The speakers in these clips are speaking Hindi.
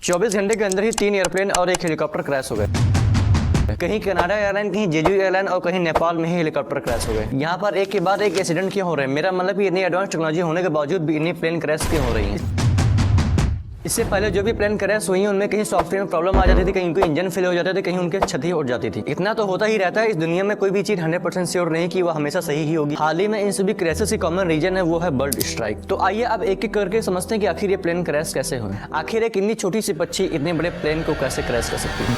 24 घंटे के अंदर ही 3 एयरप्लेन और एक हेलीकॉप्टर क्रैश हो गए। कहीं कनाडा एयरलाइन, कहीं जेजू एयरलाइन और कहीं नेपाल में ही हेलीकॉप्टर क्रैश हो गए। यहाँ पर एक के बाद एक एक्सीडेंट क्यों हो रहे हैं? मेरा मतलब कि इतनी एडवांस टेक्नोलॉजी होने के बावजूद भी इतनी प्लेन क्रैश क्यों हो रही हैं? इससे पहले जो भी प्लेन क्रैश हुई उनमें कहीं सॉफ्टवेयर में प्रॉब्लम आ जाती थी, कहीं उनके इंजन फेल हो जाते थे, कहीं उनके छत ही उड़ जाती थी। इतना तो होता ही रहता है। इस दुनिया में कोई भी चीज 100% श्योर नहीं कि वो हमेशा सही ही होगी। हाल ही में इन सभी क्रैशेस की कॉमन रीजन है वो है बर्ड स्ट्राइक। तो आइए अब एक एक करके समझते हैं कि आखिर ये प्लेन क्रैश कैसे हुए। आखिर एक इतनी छोटी सी पक्षी इतने बड़े प्लेन को कैसे क्रैश कर सकती है?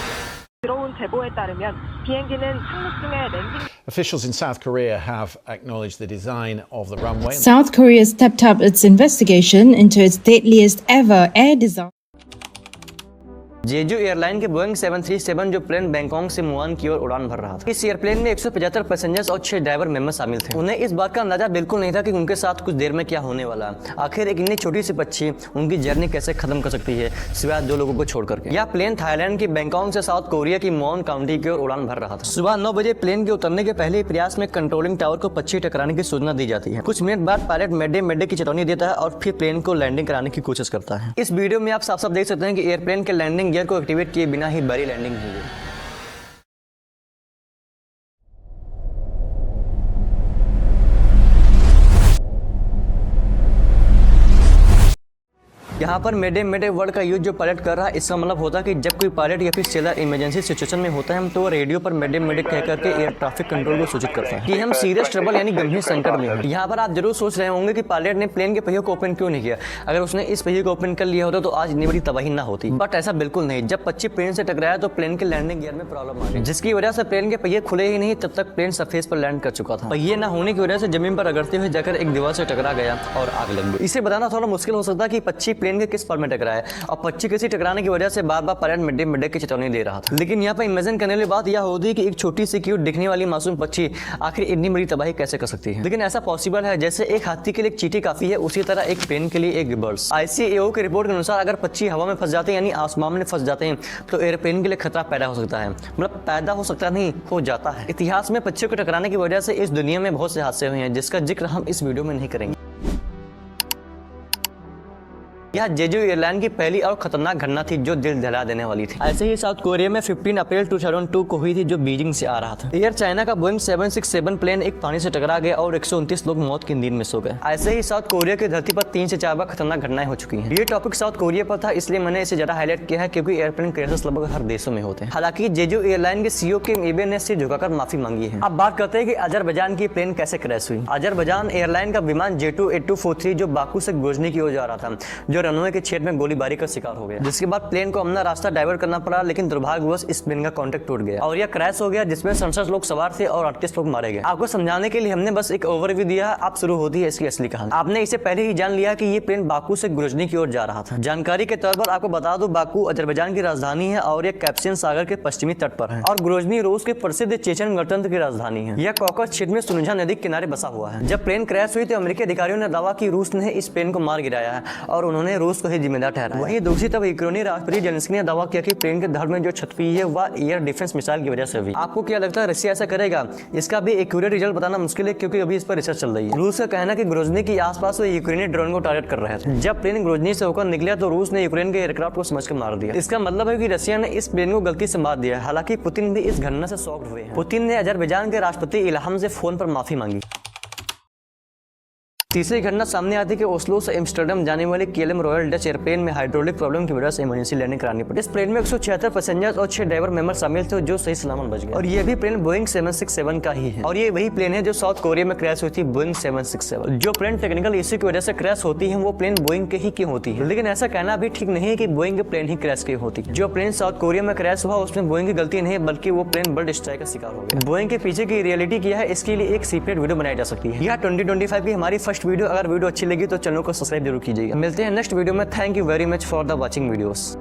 들어온 제보에 따르면 비행기는 착륙 중에 랜딩. Officials in South Korea have acknowledged the design of the runway. South Korea stepped up its investigation into its deadliest ever air disaster. Jeju airline के बोइंग 737 जो प्लेन बैंकॉक से मुआन की ओर उड़ान भर रहा था। इस एयरप्लेन में 175 पैसेंजर्स और 6 ड्राइवर मेंबर शामिल थे। उन्हें इस बात का अंदाजा बिल्कुल नहीं था कि उनके साथ कुछ देर में क्या होने वाला। आखिर एक इतनी छोटी सी पक्षी उनकी जर्नी कैसे खत्म कर सकती है सिवाय 2 लोगों को छोड़ करके। यह प्लेन थाईलैंड की बैंकॉक से साउथ कोरिया की मुआन काउंटी की ओर उड़ान भर रहा था। सुबह 9 बजे प्लेन के उतरने के पहले प्रयास में कंट्रोलिंग टावर को पक्षी टकराने की सूचना दी जाती है। कुछ मिनट बाद पायलट मैडे की चेतावनी देता है और फिर प्लेन को लैंडिंग कराने की कोशिश करता है। इस वीडियो में आप साफ साफ देख सकते हैं कि एयरप्लेन के लैंडिंग गियर को एक्टिवेट किए बिना ही बड़ी लैंडिंग हुई है। यहाँ पर मेडे वर्ड का यूज जो पायलट कर रहा है, इसका मतलब होता है कि जब कोई पायलट या फिर सेलर इमरजेंसी सिचुएशन में होता है तो वो रेडियो पर मेडे कह करके एयर ट्रैफिक कंट्रोल को सूचित करता है कि हम सीरियस ट्रबल यानी गंभीर संकट में हैं। यहाँ पर आप जरूर सोच रहे होंगे कि पायलट ने प्लेन के पहियों को ओपन क्यों नहीं किया। अगर उसने इस पहिए को ओपन कर लिया होता तो आज इतनी बड़ी तबाही ना होती। बट ऐसा बिल्कुल नहीं। जब पक्षी प्लेन से टकराया तो प्लेन के लैंडिंग गियर में प्रॉब्लम आ गई, जिसकी वजह से प्लेन के पहिए खुले ही नहीं। तब तक प्लेन सरफेस पर लैंड कर चुका था। पहिए न होने की वजह से जमीन पर रगड़ते हुए जाकर एक दीवार से टकरा गया और आग लग गई। इसे बताना थोड़ा मुश्किल हो सकता है कि पक्षी प्लेन के किस फॉर्म में टकराया और पक्षी किसी टकराने की वजह से बार बार पायलट मिड की चेतावनी दे रहा था। लेकिन यहाँ पर इमेजिन करने वाली बात यह होती है कि एक छोटी सी क्यूट दिखने वाली मासूम पक्षी आखिर इतनी बड़ी तबाही कैसे कर सकती है। लेकिन ऐसा पॉसिबल है। जैसे एक हाथी के लिए एक चींटी काफी है, उसी तरह एक प्लेन के लिए एक बर्ड्स। ICAO की रिपोर्ट के अनुसार अगर पक्षी हवा में फंस जाते हैं यानी आसमान में फंस जाते हैं तो एयरप्लेन के लिए खतरा पैदा हो सकता है। मतलब पैदा हो सकता नहीं, हो जाता है। इतिहास में पक्षियों को टकराने की वजह से इस दुनिया में बहुत से हादसे हुए हैं, जिसका जिक्र हम इस वीडियो में नहीं करेंगे। यह जेजू एयरलाइन की पहली और खतरनाक घटना थी जो दिल दहला देने वाली थी। ऐसे ही साउथ कोरिया में 15 अप्रैल 2002 को हुई थी जो बीजिंग से आ रहा था। एयर चाइना का बोइंग 767 प्लेन एक पानी से टकरा गया और 129 लोग मौत की नींद में सो गए। ऐसे ही साउथ कोरिया की धरती पर 3 से 4 बार खतरनाक घटनाएं हो चुकी हैं। ये टॉपिक साउथ कोरिया पर था, इसलिए मैंने इसे ज्यादा हाईलाइट किया है क्योंकि एयरप्लेन क्रैशेस लगभग हर देशों में होते हैं। हालांकि जेजू एयरलाइन के CEO किम इबे ने सिर झुकाकर माफी मांगी है। अब बात करते हैं कि अजरबैजान की प्लेन कैसे क्रैश हुई। अजरबैजान एयरलाइन का विमान J2 8243 जो बाकू से ग्रोजनी की ओर जा रहा था, जो रनवे के क्षेत्र में गोलीबारी का शिकार हो गया, जिसके बाद प्लेन को अपना रास्ता डाइवर्ट करना पड़ा। लेकिन दुर्भाग्यवश इस प्लेन का कॉन्टैक्ट टूट गया और यह क्रैश हो गया, जिसमें 67 लोग सवार थे और 38 लोग मारे गए। आपको समझाने के लिए हमने बस एक ओवरव्यू दिया है। अब शुरू होती है इसकी असली कहानी। आपने इसे पहले ही जान लिया कि ये प्लेन बाकू से ग्रोजनी की ओर जा रहा था। जानकारी के तौर पर आपको बता दूं, बाकू अजरबैजान की राजधानी है और यह कैस्पियन सागर के पश्चिमी तट पर है और ग्रोजनी रूस के प्रसिद्ध चेचन गणतंत्र की राजधानी है। यह कॉकस क्षेत्र में सुनझा नदी के किनारे बसा हुआ है। जब प्लेन क्रैश हुई तो अमेरिकी अधिकारियों ने दावा कि रूस ने इस प्लेन को मार गिराया है और उन्होंने रूस को ही जिम्मेदार ठहराया। वहीं दूसरी तरफ यूक्रेनी राष्ट्रपति जेलेंस्की ने दावा किया कि प्लेन के धड़ में जो क्षति हुई है वह एयर डिफेंस मिसाइल की वजह से हुई। आपको क्या लगता है रशिया ऐसा करेगा? इसका भी एक्यूरेट रिजल्ट बताना मुश्किल है क्योंकि अभी इस पर रिसर्च चल रही है। रूस का कहना है कि ग्रोजनी के आसपास वो यूक्रेनी ड्रोन को टारगेट कर रहे थे। जब प्लेन ग्रोजनी से होकर निकला तो रूस ने यूक्रेन के एयरक्राफ्ट को समझकर मार दिया। इसका मतलब है कि रशिया ने इस प्लेन को गलती से मार दिया। हालांकि पुतिन भी इस घटना से शॉक्ड हुए हैं। पुतिन ने अजरबैजान के राष्ट्रपति इल्हाम से फोन पर माफी मांगी। तीसरी घटना सामने आती है कि ओस्लो से एम्स्टर्डम जाने वाली KLM रॉयल डच एयरप्लेन में हाइड्रोलिक प्रॉब्लम की वजह से इमरजेंसी लैंडिंग करानी पड़ी। इस प्लेन में 176 पैसेंजर्स और 6 ड्राइवर मेंबर शामिल थे जो सही सलामत बच गए और ये भी प्लेन बोइंग 767 का ही है और ये वही प्लेन है जो साउथ कोरिया में क्रैश हुई थी, बोइंग 767। जो प्लेन टेक्निकल इश्यू की वजह से क्रैश होती है वो प्लेन बोइंग के ही क्यों होती है। लेकिन ऐसा कहना भी ठीक नहीं है कि बोइंग के प्लेन ही क्रैश क्यों होती है। जो प्लेन साउथ कोरिया में क्रैश हुआ उसमें बोइंग की गलती नहीं है, बल्कि वो प्लेन बर्ड स्ट्राइक का शिकार हो गया। बोइंग के पीछे की रियलिटी क्या है इसके लिए एक सेपरेट वीडियो बनाई जा सकती है। यह 2025 की हमारी फर्स्ट वीडियो। अगर वीडियो अच्छी लगी तो चैनल को सब्सक्राइब जरूर कीजिएगा। मिलते हैं नेक्स्ट वीडियो में। Thank you very much for the watching videos.